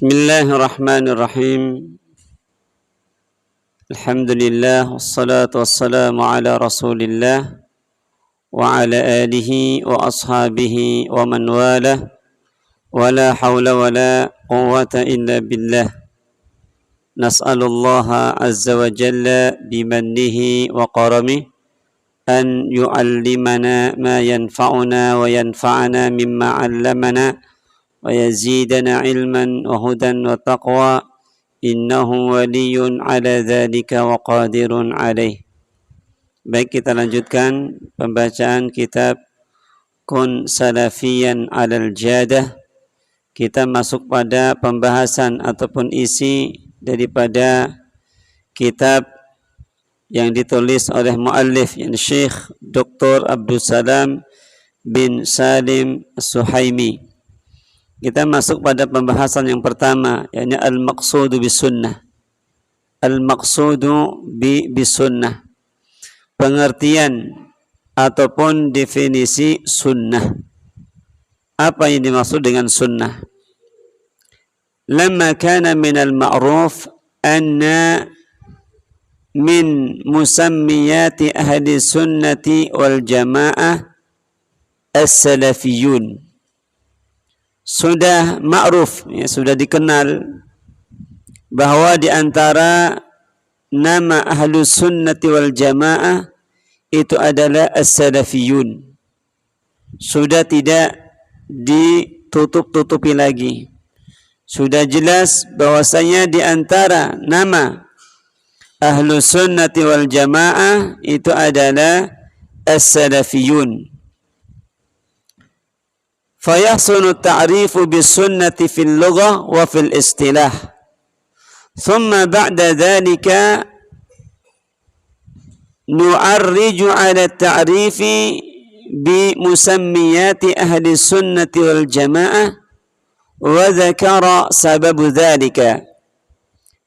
Bismillahirrahmanirrahim. Alhamdulillah wassalatu wassalamu ala Rasulillah wa ala alihi wa ashabihi wa man walah wa la hawla wa la quwwata illa billah. Nas'alullaha azza wa jalla bimannihi wa karamih an yu'allimana ma yanfa'una wa yanfa'ana mimma 'allamana wa yazidana ilman wa hudan wa taqwa innahu waliyun ala dhalika wa qadirun alaih. Baik, kita lanjutkan pembacaan kitab Kun Salafiyan alal Jadah. Kita masuk pada pembahasan ataupun isi daripada kitab yang ditulis oleh muallif, yang Syekh Dr. Abdul Salam bin Salim As-Suhaimi. Kita masuk pada pembahasan yang pertama, yakni al-maqsudu bis-sunnah. Al-maqsudu bis-sunnah. Pengertian ataupun definisi sunnah. Apa yang dimaksud dengan sunnah? Lamma kana min al-ma'ruf anna min musammiyati ahli sunnati wal jamaah as-salafiyun. Sudah ma'ruf, ya, sudah dikenal bahwa di antara nama ahlu sunnati wal jamaah itu adalah as-salafiyun. Sudah tidak ditutup-tutupi lagi. Sudah jelas bahwasanya di antara nama ahlu sunnati wal jamaah itu adalah as-salafiyun. فيحسن التعريف بالسنة في اللغة وفي الاصطلاح ثم بعد ذلك نعرج على التعريف بمسميات أهل السنة والجماعة وذكر سبب ذلك.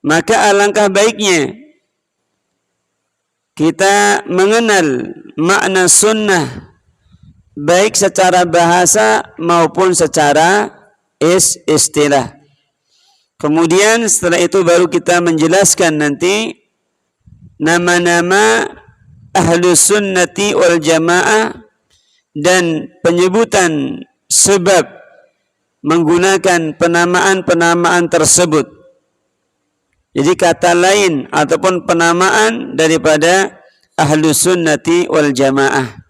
Maka alangkah baiknya kita mengenal makna sunnah baik secara bahasa maupun secara istilah. Kemudian setelah itu baru kita menjelaskan nanti nama-nama ahlu sunnati wal jamaah dan penyebutan sebab menggunakan penamaan-penamaan tersebut. Jadi kata lain ataupun penamaan daripada ahlu sunnati wal jamaah.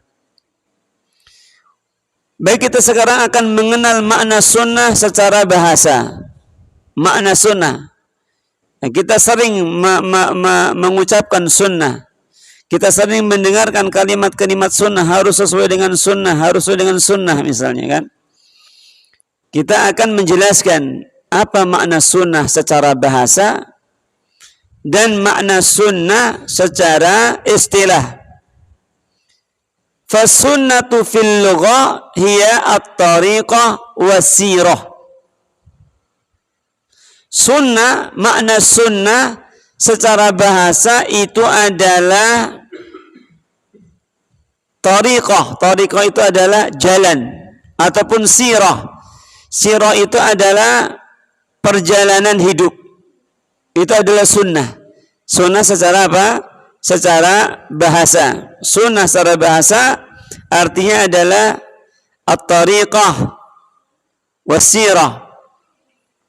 Baik, kita sekarang akan mengenal makna sunnah secara bahasa. Makna sunnah. Kita sering mengucapkan sunnah. Kita sering mendengarkan kalimat-kalimat sunnah, harus sesuai dengan sunnah, harus sesuai dengan sunnah misalnya kan. Kita akan menjelaskan apa makna sunnah secara bahasa dan makna sunnah secara istilah. Fasunnatu fil lughah hiya at-tariqah was-sirah. Sunnah, makna sunnah secara bahasa itu adalah tariqah. Tariqah itu adalah jalan ataupun sirah. Sirah itu adalah perjalanan hidup. Itu adalah sunnah. Sunnah secara apa? Secara bahasa. Sunnah secara bahasa artinya adalah at-tariqah was-sirah,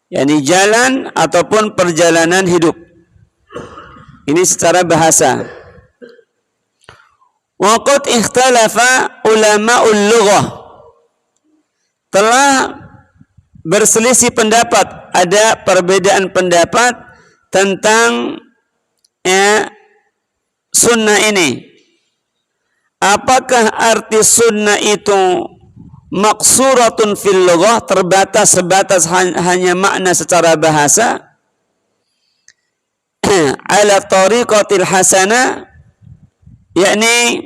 yakni jalan ataupun perjalanan hidup. Ini secara bahasa. Wa qad ikhtalafa ulama'ul lughah. Telah berselisih pendapat, ada perbedaan pendapat tentang sunnah ini. Apakah arti sunnah itu maqsuratun fil lughah, terbatas sebatas hanya makna secara bahasa, ala tariqatil hasanah, yakni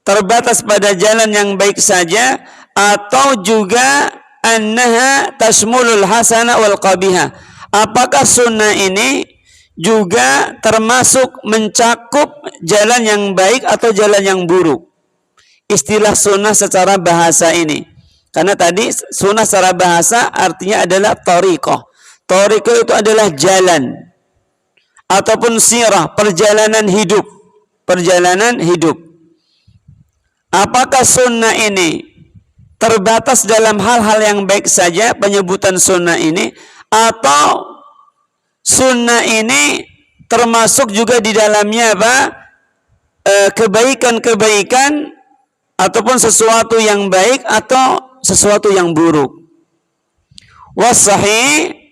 terbatas pada jalan yang baik saja, atau juga annaha tashmulul hasanah wal qabihah. Apakah sunnah ini juga termasuk mencakup jalan yang baik atau jalan yang buruk? Istilah sunnah secara bahasa ini. Karena tadi sunnah secara bahasa artinya adalah tariqah. Thariqah itu adalah jalan ataupun sirah, perjalanan hidup. Perjalanan hidup. Apakah sunnah ini terbatas dalam hal-hal yang baik saja penyebutan sunnah ini, atau sunnah ini termasuk juga di dalamnya apa? Kebaikan-kebaikan ataupun sesuatu yang baik atau sesuatu yang buruk. Wasahih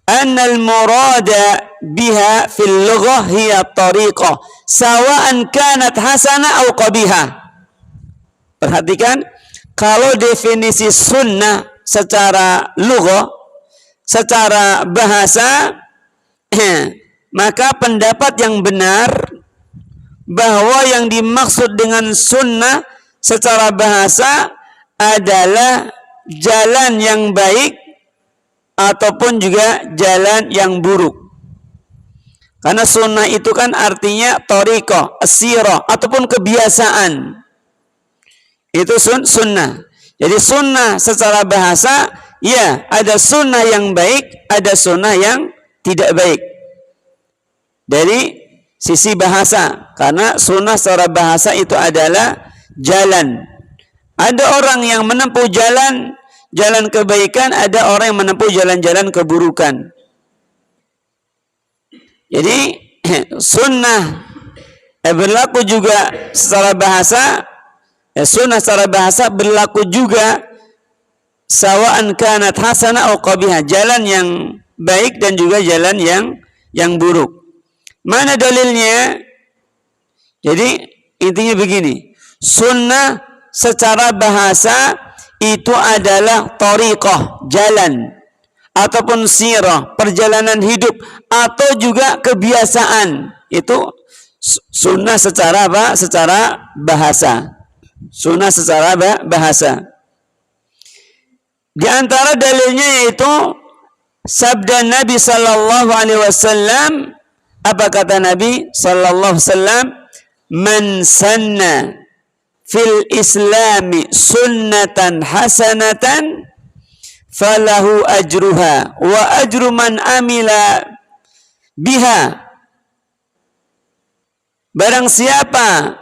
anna al-murada biha fil lughah hiya tariqah sawa'an kanat hasanah atau qabihah. Perhatikan, kalau definisi sunnah secara lughah, secara bahasa, maka pendapat yang benar bahwa yang dimaksud dengan sunnah secara bahasa adalah jalan yang baik ataupun juga jalan yang buruk. Karena sunnah itu kan artinya thariqah, as-sirah ataupun kebiasaan. Itu sunnah. Jadi sunnah secara bahasa, ya, ada sunnah yang baik, ada sunnah yang tidak baik. Dari sisi bahasa, karena sunnah secara bahasa itu adalah jalan. Ada orang yang menempuh jalan kebaikan, ada orang yang menempuh jalan-jalan keburukan. Jadi sunnah berlaku juga secara bahasa. Sunnah secara bahasa berlaku juga sawa'an kanat hasanah atau qabihah, jalan yang baik dan juga jalan yang buruk. Mana dalilnya? Jadi intinya begini, sunnah secara bahasa itu adalah thariqah, jalan, ataupun sirah, perjalanan hidup, atau juga kebiasaan. Itu sunnah secara apa? Secara bahasa. Sunnah secara bahasa. Di antara dalilnya yaitu sabda Nabi sallallahu alaihi wasallam. Apa kata Nabi sallallahu alaihi wasallam? Man sanna fil islami sunnatan hasanatan falahu ajruha wa ajru man amila biha. Barang siapa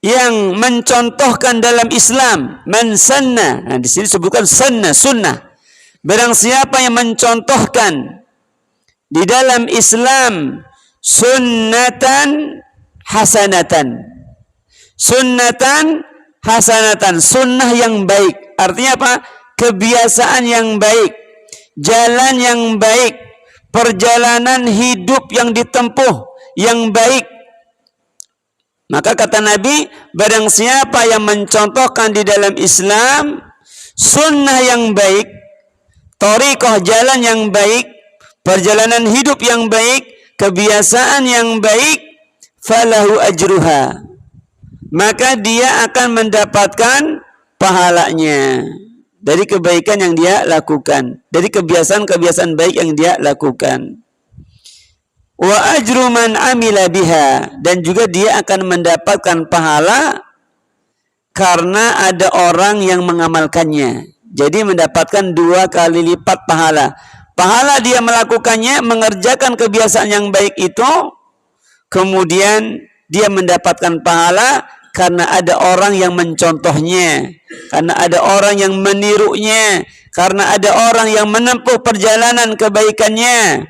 yang mencontohkan dalam Islam, man sanna, nah di sini disebutkan sunnah. Barang siapa yang mencontohkan di dalam Islam sunnatan hasanatan, sunnah yang baik. Artinya apa? Kebiasaan yang baik, jalan yang baik, perjalanan hidup yang ditempuh yang baik. Maka kata Nabi, barang siapa yang mencontohkan di dalam Islam sunnah yang baik, thariqah, jalan yang baik, perjalanan hidup yang baik, kebiasaan yang baik, falahu ajruha, maka dia akan mendapatkan pahalanya dari kebaikan yang dia lakukan, dari kebiasaan-kebiasaan baik yang dia lakukan. Wa ajru man amila biha, dan juga dia akan mendapatkan pahala karena ada orang yang mengamalkannya. Jadi mendapatkan 2 kali lipat pahala. Pahala dia melakukannya, mengerjakan kebiasaan yang baik itu, kemudian dia mendapatkan pahala karena ada orang yang mencontohnya, karena ada orang yang menirunya, karena ada orang yang menempuh perjalanan kebaikannya.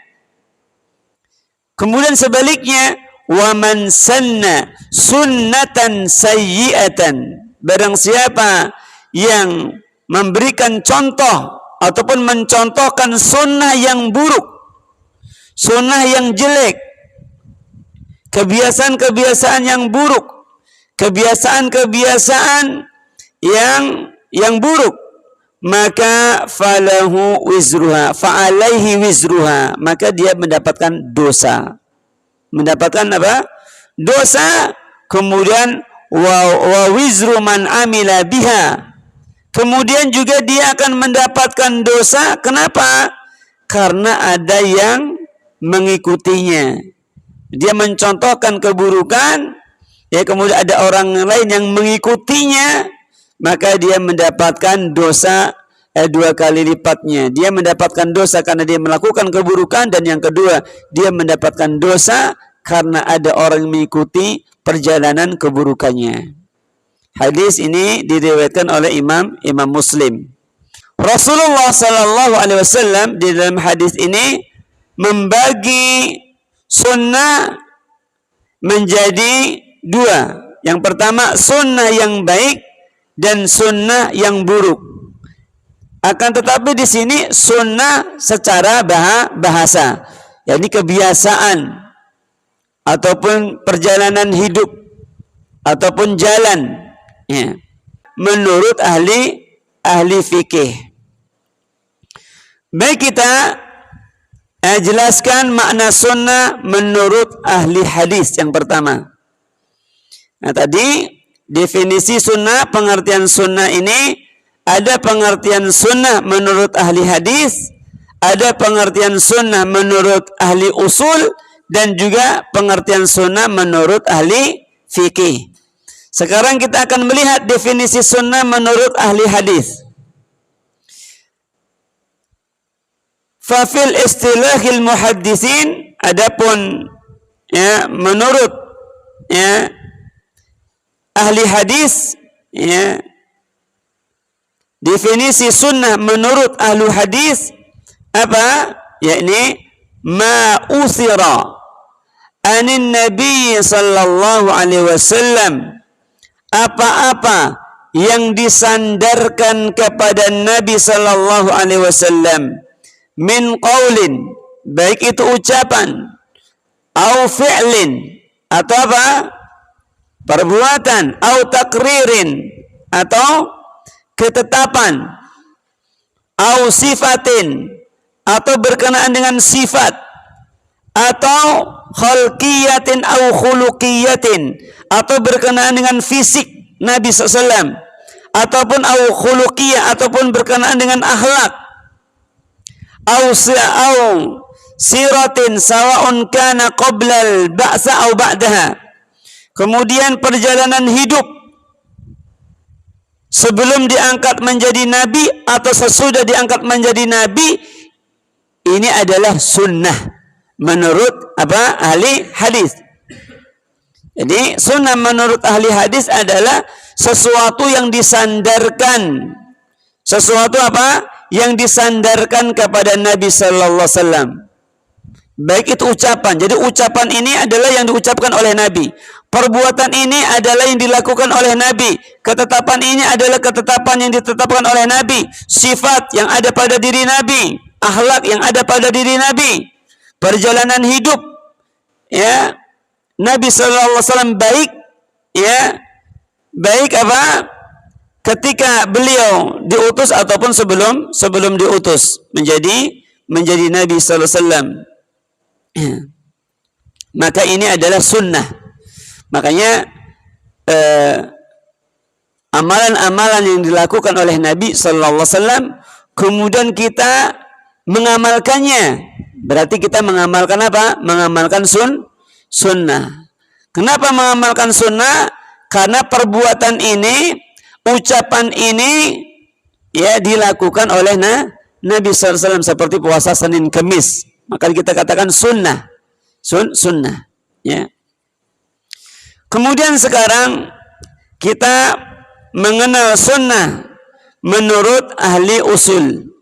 Kemudian sebaliknya, wa man sanna sunnatan sayyi'atan, barang siapa yang memberikan contoh ataupun mencontohkan sunnah yang buruk, sunnah yang jelek, kebiasaan-kebiasaan yang buruk, kebiasaan-kebiasaan yang buruk, maka falahu wizruha, fa'alaihi wizruha, maka dia mendapatkan dosa. Mendapatkan apa? Dosa. Kemudian wa wizru man amila biha, kemudian juga dia akan mendapatkan dosa. Kenapa? Karena ada yang mengikutinya. Dia mencontohkan keburukan, ya, kemudian ada orang lain yang mengikutinya, maka dia mendapatkan dosa 2 kali lipatnya. Dia mendapatkan dosa karena dia melakukan keburukan, dan yang kedua, dia mendapatkan dosa karena ada orang yang mengikuti perjalanan keburukannya. Hadis ini diriwayatkan oleh Imam Muslim. Rasulullah sallallahu alaihi wasallam di dalam hadis ini membagi sunnah menjadi 2. Yang pertama, sunnah yang baik dan sunnah yang buruk. Akan tetapi di sini sunnah secara bahasa, yakni kebiasaan ataupun perjalanan hidup ataupun jalan, ya, menurut ahli fikih. Baik, kita jelaskan makna sunnah menurut ahli hadis yang pertama. Nah, tadi definisi sunnah, pengertian sunnah ini ada pengertian sunnah menurut ahli hadis, ada pengertian sunnah menurut ahli usul, dan juga pengertian sunnah menurut ahli fikih. Sekarang kita akan melihat definisi sunnah menurut ahli hadis. Fafil istilahil muhaddisin, adapun ya menurut ya ahli hadis, ya, definisi sunnah menurut ahli hadis apa? Yakni ma usira anin nabi sallallahu alaihi wasallam, apa-apa yang disandarkan kepada Nabi sallallahu alaihi wasallam, min qaulin, baik itu ucapan, au fi'lin, atau apa? Perbuatan, au takririn, atau ketetapan, au sifatin, atau berkenaan dengan sifat, atau khalqiyatin au khuluqiyatin, atau berkenaan dengan fisik Nabi SAW, ataupun au khuluqiyah, ataupun berkenaan dengan akhlak, au siratin sawa'un kana qablal ba'sa au ba'daha, kemudian perjalanan hidup sebelum diangkat menjadi nabi atau sesudah diangkat menjadi nabi, ini adalah sunnah menurut apa? Ahli hadis. Jadi sunnah menurut ahli hadis adalah sesuatu yang disandarkan, sesuatu apa? Yang disandarkan kepada Nabi sallallahu alaihi wasallam. Baik itu ucapan. Jadi ucapan ini adalah yang diucapkan oleh Nabi. Perbuatan ini adalah yang dilakukan oleh Nabi. Ketetapan ini adalah ketetapan yang ditetapkan oleh Nabi. Sifat yang ada pada diri Nabi, akhlak yang ada pada diri Nabi, perjalanan hidup, ya, Nabi sallallahu alaihi wasallam baik, ya, baik apa? Ketika beliau diutus ataupun sebelum diutus menjadi Nabi sallallahu alaihi wasallam. Maka ini adalah sunnah. Makanya amalan-amalan yang dilakukan oleh Nabi sallallahu alaihi wasallam kemudian kita mengamalkannya, berarti kita mengamalkan apa? Mengamalkan sunnah. Kenapa mengamalkan sunnah? Karena perbuatan ini, ucapan ini, ya, dilakukan oleh Nabi SAW, seperti puasa Senin Kemis, maka kita katakan sunnah. Sunnah, ya. Kemudian sekarang kita mengenal sunnah menurut ahli usul.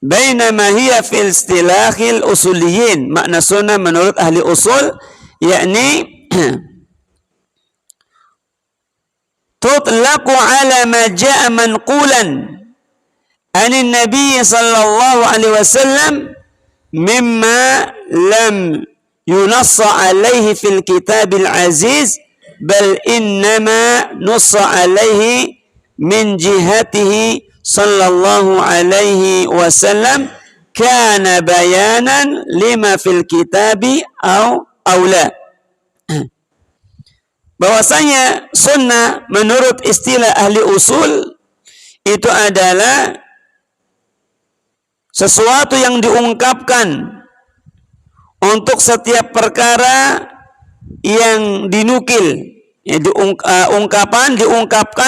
Bainama hiya fil istilahil usuliyin, makna sunnah menurut ahli usul yakni tutlaqu ala ma jaa manqulan anin nabiy sallallahu alaihi wasallam mimma lam yunassa alaihi fil kitabil aziz, bal innama nussa alaihi min jihatihi sallallahu alaihi wasallam kana bayanan lima fil kitabi au la. Bahwasanya sunnah menurut istilah ahli usul itu adalah sesuatu yang diungkapkan untuk setiap perkara yang dinukil, ya, diungkapkan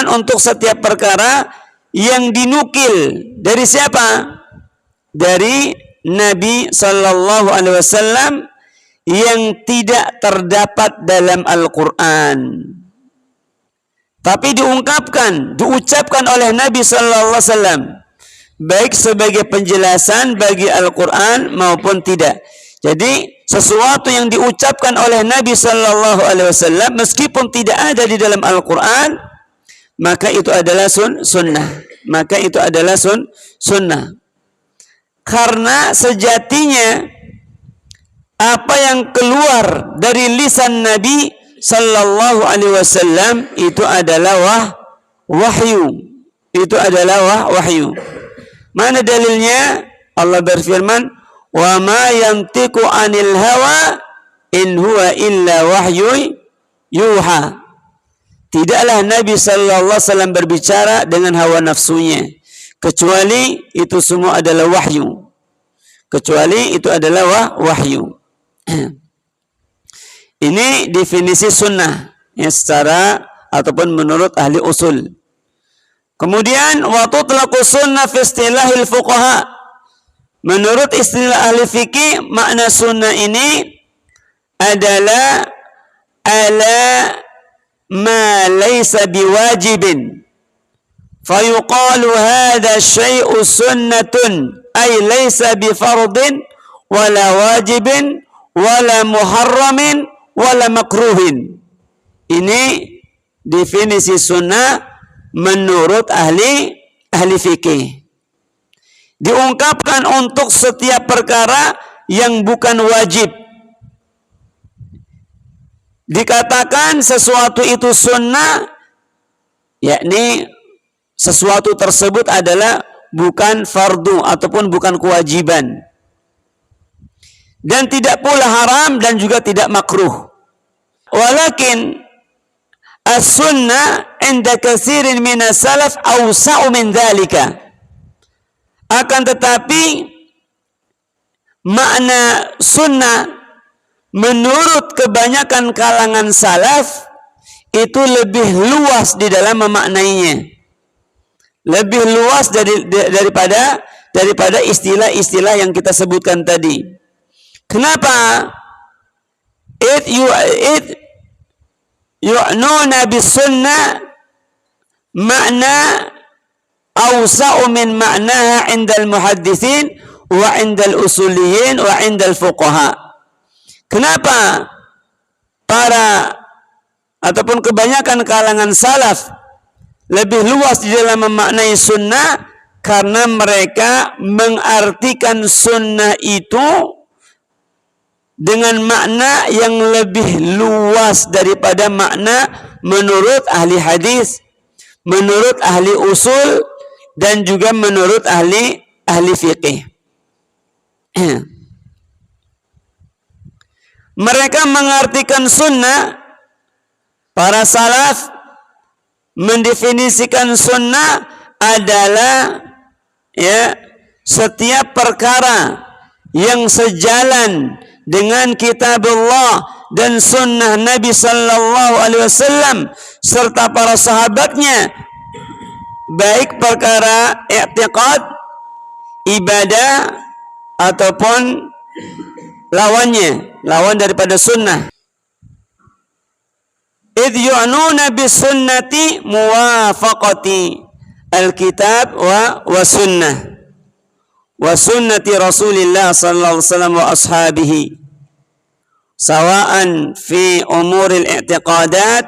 untuk setiap perkara yang dinukil dari siapa? Dari Nabi sallallahu alaihi wasallam yang tidak terdapat dalam Al-Qur'an. Tapi diucapkan oleh Nabi sallallahu alaihi wasallam baik sebagai penjelasan bagi Al-Qur'an maupun tidak. Jadi sesuatu yang diucapkan oleh Nabi sallallahu alaihi wasallam meskipun tidak ada di dalam Al-Qur'an, maka itu adalah sunnah. Maka itu adalah sunnah. Karena sejatinya apa yang keluar dari lisan Nabi sallallahu alaihi wasallam itu adalah wahyu. Itu adalah wahyu. Mana dalilnya? Allah berfirman, "Wa ma yantiqu 'anil hawa in huwa illa wahyu yuha." Tidaklah Nabi sallallahu alaihi wasallam berbicara dengan hawa nafsunya, kecuali itu semua adalah wahyu. Kecuali itu adalah wahyu. Ini definisi sunnah yang secara ataupun menurut ahli usul. Kemudian wa tutlaqu sunnah fi istilahil fuqaha. Menurut istilah ahli fikih, makna sunnah ini adalah ala ma laysa biwajibin fayuqalu hadha syai'u sunnatun ay laysa bifardin wala wajibin wala muharramin wala makruhin. Ini definisi sunnah menurut ahli fikih. Diungkapkan untuk setiap perkara yang bukan wajib. Dikatakan sesuatu itu sunnah, yakni sesuatu tersebut adalah bukan fardu ataupun bukan kewajiban, dan tidak pula haram dan juga tidak makruh. Walakin as-sunnah inda katsirin minas salaf awsa'u min dzalika. Akan tetapi makna sunnah menurut kebanyakan kalangan salaf itu lebih luas di dalam memaknainya, lebih luas daripada istilah-istilah yang kita sebutkan tadi. Kenapa? Yu'nuna bis sunnah makna awsa'u min ma'naha 'indal muhadditsin wa 'indal usuliyin wa 'indal fuqaha. Kenapa para ataupun kebanyakan kalangan salaf lebih luas di dalam memaknai sunnah? Karena mereka mengartikan sunnah itu dengan makna yang lebih luas daripada makna menurut ahli hadis, menurut ahli usul, dan juga menurut ahli fikih. Mereka mengartikan sunnah, para salaf mendefinisikan sunnah adalah setiap perkara yang sejalan dengan kitab Allah dan sunnah Nabi sallallahu alaihi wasallam serta para sahabatnya, baik perkara i'tiqad, ibadah, ataupun lawan daripada sunnah. Idh yu'nuna bis sunnati muwafaqati al-kitab wa sunnah wa sunnati Rasulillah sallallahu alaihi wasallam wa ashabihi sawa'an fi umuril i'tiqadat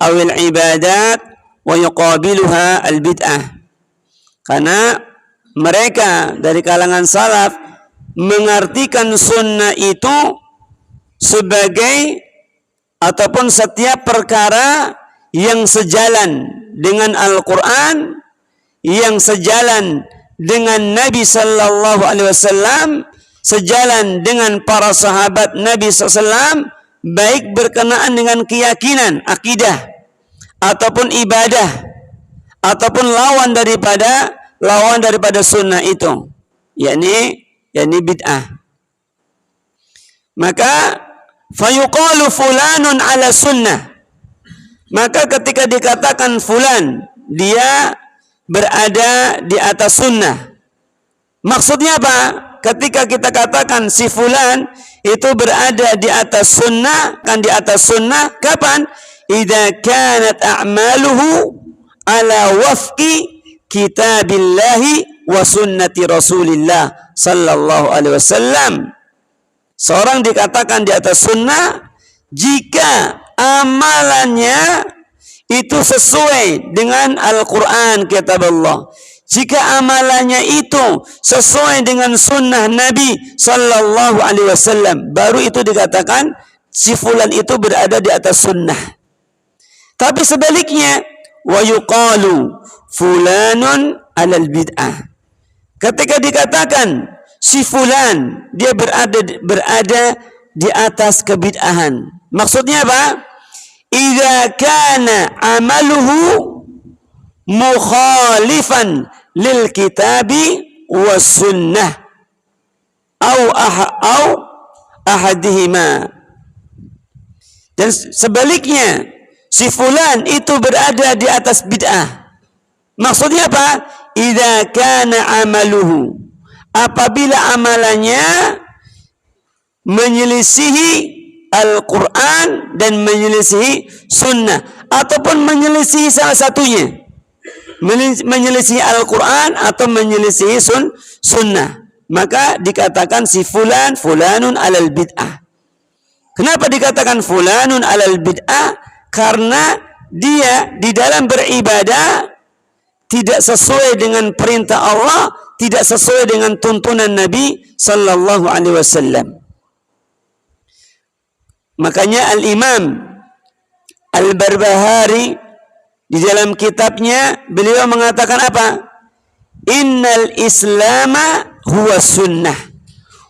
aw al-ibadat wa yuqabiluha al-bid'ah. Karena mereka dari kalangan salaf mengartikan sunnah itu sebagai ataupun setiap perkara yang sejalan dengan Al-Quran, yang sejalan dengan Nabi sallallahu alaihi wasallam, sejalan dengan para sahabat Nabi sallallahu alaihi wasallam, baik berkenaan dengan keyakinan, akidah, ataupun ibadah, ataupun lawan daripada sunnah itu, yakni bid'ah. Maka fayuqalu fulanun ala sunnah. Maka ketika dikatakan fulan, dia berada di atas sunnah. Maksudnya apa? Ketika kita katakan si fulan itu berada di atas sunnah, kan di atas sunnah kapan? Idza kanat a'maluhu ala wafqi kitabillahi wa sunnati Rasulillah sallallahu alaihi wasallam. Seorang dikatakan di atas sunnah jika amalannya itu sesuai dengan Al-Quran, kitab Allah. Jika amalannya itu sesuai dengan sunnah Nabi sallallahu alaihi wasallam, baru itu dikatakan si fulan itu berada di atas sunnah. Tapi sebaliknya, wa yuqalu fulanun alal bid'ah. Ketika dikatakan si fulan dia berada di atas kebid'ahan. Maksudnya apa? Idza kana amaluhu mukhalifan lil kitabi was sunnah au ahadihima. Dan sebaliknya, si fulan itu berada di atas bid'ah. Maksudnya apa? Idza kana amaluhu, apabila amalannya menyelisihi Al-Quran dan menyelisihi sunnah, ataupun menyelisihi salah satunya, menyelisihi Al-Quran atau menyelisihi sunnah, maka dikatakan si fulanun alal bid'ah. Kenapa dikatakan fulanun alal bid'ah? Karena dia di dalam beribadah tidak sesuai dengan perintah Allah, tidak sesuai dengan tuntunan Nabi sallallahu alaihi wasallam. Makanya Al-Imam Al-Barbahari di dalam kitabnya beliau mengatakan apa? Innal islama huwa sunnah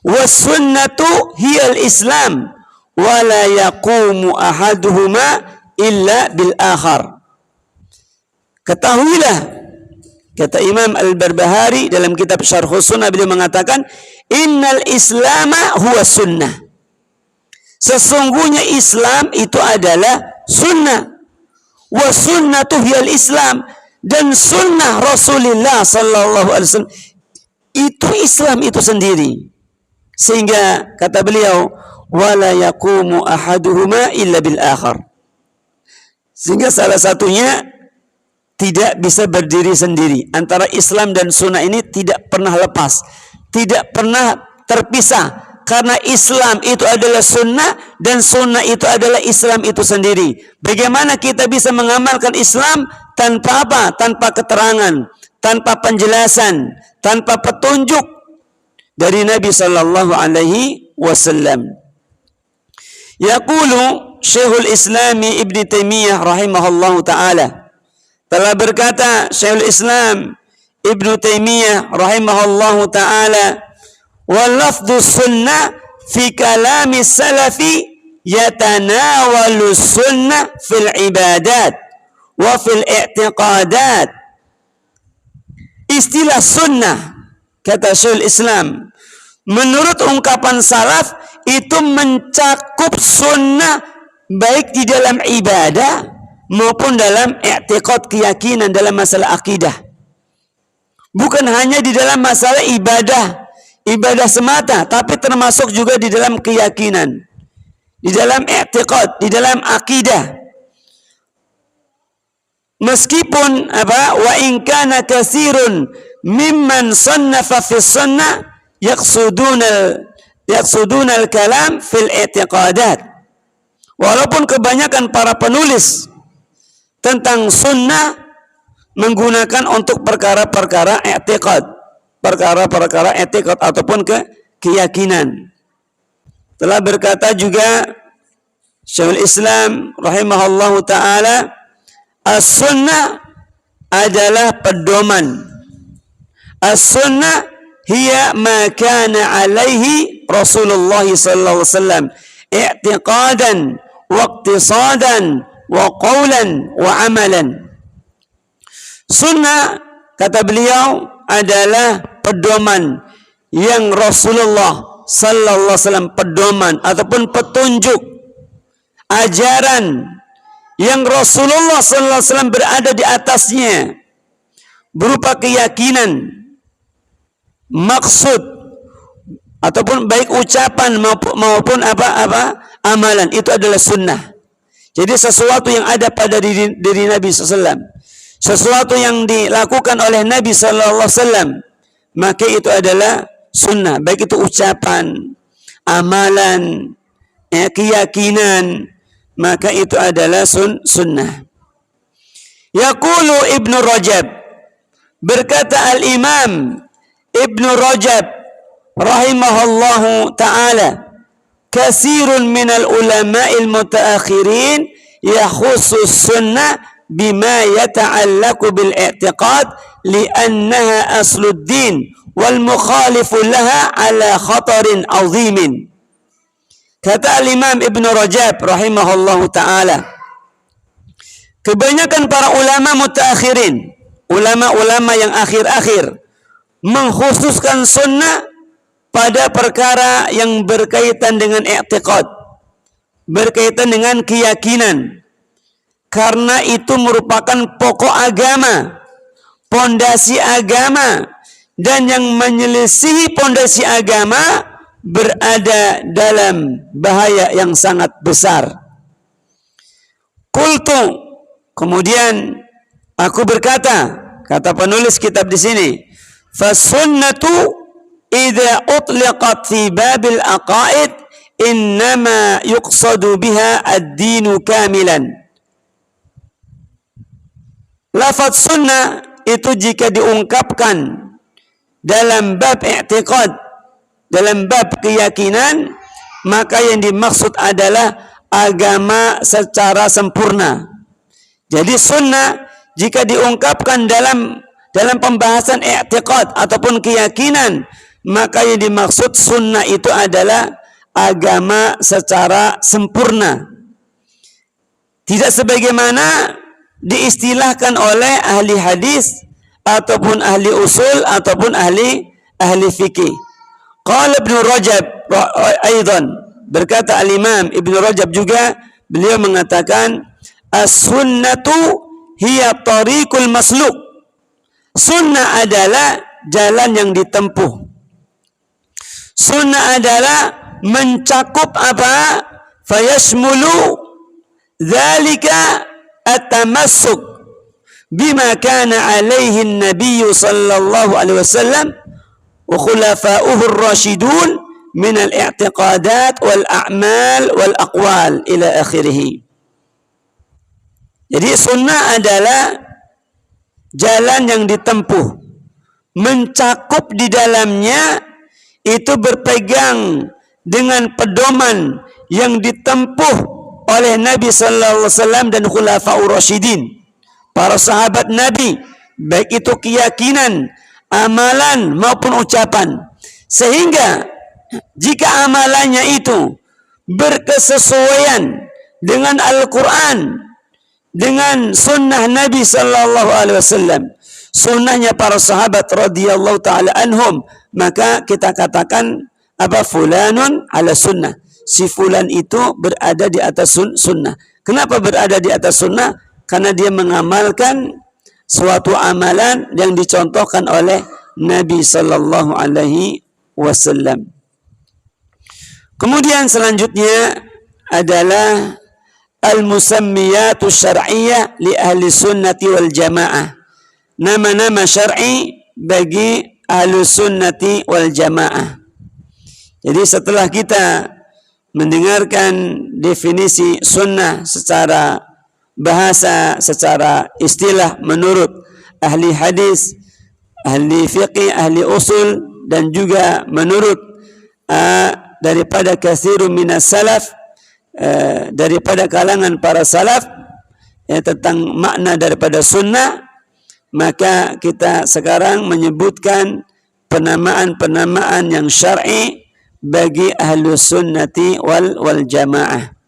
was sunnatu hiya al-islam wa la yaqumu ahaduhuma illa bil akhar. Ketahuilah, kata Imam Al-Barbahari dalam kitab Syarhus Sunnah, beliau mengatakan innal islama huwa sunnah. Sesungguhnya Islam itu adalah sunnah. Wa sunnatu hiyal Islam, dan sunnah Rasulullah sallallahu alaihi wasallam itu Islam itu sendiri. Sehingga kata beliau wala yaqumu ahaduhuma illa bil akhar. Sehingga salah satunya tidak bisa berdiri sendiri. Antara Islam dan sunnah ini tidak pernah lepas, tidak pernah terpisah. Karena Islam itu adalah sunnah dan sunnah itu adalah Islam itu sendiri. Bagaimana kita bisa mengamalkan Islam tanpa apa? Tanpa keterangan, tanpa penjelasan, tanpa petunjuk dari Nabi sallallahu alaihi wasallam. Yaqulu Syekhul Islami Ibn Taimiyah rahimahullahu taala, telah berkata Syekhul Islam Ibn Taimiyah rahimahullahu taala, walafdhu sunnah fi kalami salafi yatanawalu sunnah fil ibadat wa fil i'tiqadat. Istilah sunnah, kata Syekhul Islam, menurut ungkapan salaf itu mencakup sunnah baik di dalam ibadah maupun dalam i'tiqad, keyakinan, dalam masalah akidah. Bukan hanya di dalam masalah ibadah semata, tapi termasuk juga di dalam keyakinan, di dalam i'tiqad, di dalam akidah. Meskipun wa in kana katsirun mimman sannafa fi sunnah yaqsuduna al-kalam fil i'tiqadat. Walaupun kebanyakan para penulis tentang sunnah menggunakan untuk perkara-perkara i'tiqad, perkara-perkara etikot ataupun keyakinan. Telah berkata juga Syekhul Islam rahimahullahu taala, as-sunnah adalah pedoman. As-sunnah hiya ma kana alaihi Rasulullah sallallahu alaihi wasallam i'tiqadan wa iqtisadan wa qawlan wa amalan. Sunnah, kata beliau, adalah pedoman yang Rasulullah sallallahu alaihi wasallam, pedoman ataupun petunjuk, ajaran yang Rasulullah sallallahu alaihi wasallam berada di atasnya, berupa keyakinan, maksud ataupun baik ucapan maupun amalan, itu adalah sunnah. Jadi sesuatu yang ada pada diri Nabi SAW, sesuatu yang dilakukan oleh Nabi SAW, maka itu adalah sunnah. Baik itu ucapan, amalan, keyakinan, maka itu adalah sunnah. Yaqulu Ibnu Rajab, berkata Al-Imam Ibnu Rajab rahimahullahu ta'ala, kasirun minal ulama'il mutaakhirin yakhussu sunnah bima yata'allaku bil i'tiqad li'annaha asluddin wal mukhalifu laha ala khatarin azimin. Kata Al-Imam Ibnu Rajab rahimahullahu ta'ala, kebanyakan para ulama mutaakhirin, ulama-ulama yang akhir-akhir, mengkhususkan sunnah pada perkara yang berkaitan dengan i'tiqad, berkaitan dengan keyakinan, karena itu merupakan pokok agama, pondasi agama, dan yang menyelisihi pondasi agama berada dalam bahaya yang sangat besar. Qultu, kemudian aku berkata, kata penulis kitab di sini, fasunnatu idza utlaqat fi babil aqaid innama yuqsadu biha ad-dinu kamilan. Lafaz sunnah itu jika diungkapkan dalam bab i'tiqad, dalam bab keyakinan, maka yang dimaksud adalah agama secara sempurna. Jadi sunnah jika diungkapkan dalam pembahasan i'tiqad ataupun keyakinan, maka yang dimaksud sunnah itu adalah agama secara sempurna. Tidak sebagaimana diistilahkan oleh ahli hadis ataupun ahli usul ataupun ahli fikih. Qala Ibnu Rajab aidan, berkata Al-Imam Ibnu Rajab juga, beliau mengatakan as-sunnatu hiya tariqul masluk. Sunnah adalah jalan yang ditempuh. Sunnah adalah mencakup apa? Fayashmulu dzalika at-tamassuk bima kana alaihi an-nabiy sallallahu alaihi wasallam wa khulafa'uhu ar-rasyidun min al-i'tiqadat wal a'mal wal aqwal ila akhirih. Jadi sunnah adalah jalan yang ditempuh, mencakup di dalamnya itu berpegang dengan pedoman yang ditempuh oleh Nabi sallallahu alaihi wasallam dan khulafaur rasyidin, para sahabat Nabi, baik itu keyakinan, amalan maupun ucapan. Sehingga jika amalannya itu berkesesuaian dengan Al-Quran, dengan sunnah Nabi sallallahu alaihi wasallam, sunnahnya para sahabat radhiyallahu taala anhum, maka kita katakan apa? Fulanun ala sunnah. Si fulan itu berada di atas sunnah. Kenapa berada di atas sunnah? Karena dia mengamalkan suatu amalan yang dicontohkan oleh Nabi sallallahu alaihi wasallam. Kemudian selanjutnya adalah al-musammiyatu syar'iyyah li ahli sunnati wal jamaah. Nama-nama syar'i bagi ahli sunnati wal jamaah. Jadi setelah kita mendengarkan definisi sunnah secara bahasa, secara istilah menurut ahli hadis, ahli fiqih, ahli usul, dan juga menurut daripada katsirun minas salaf, daripada kalangan para salaf, tentang makna daripada sunnah, maka kita sekarang menyebutkan penamaan-penamaan yang syar'i bagi ahlus sunnati wal jamaah.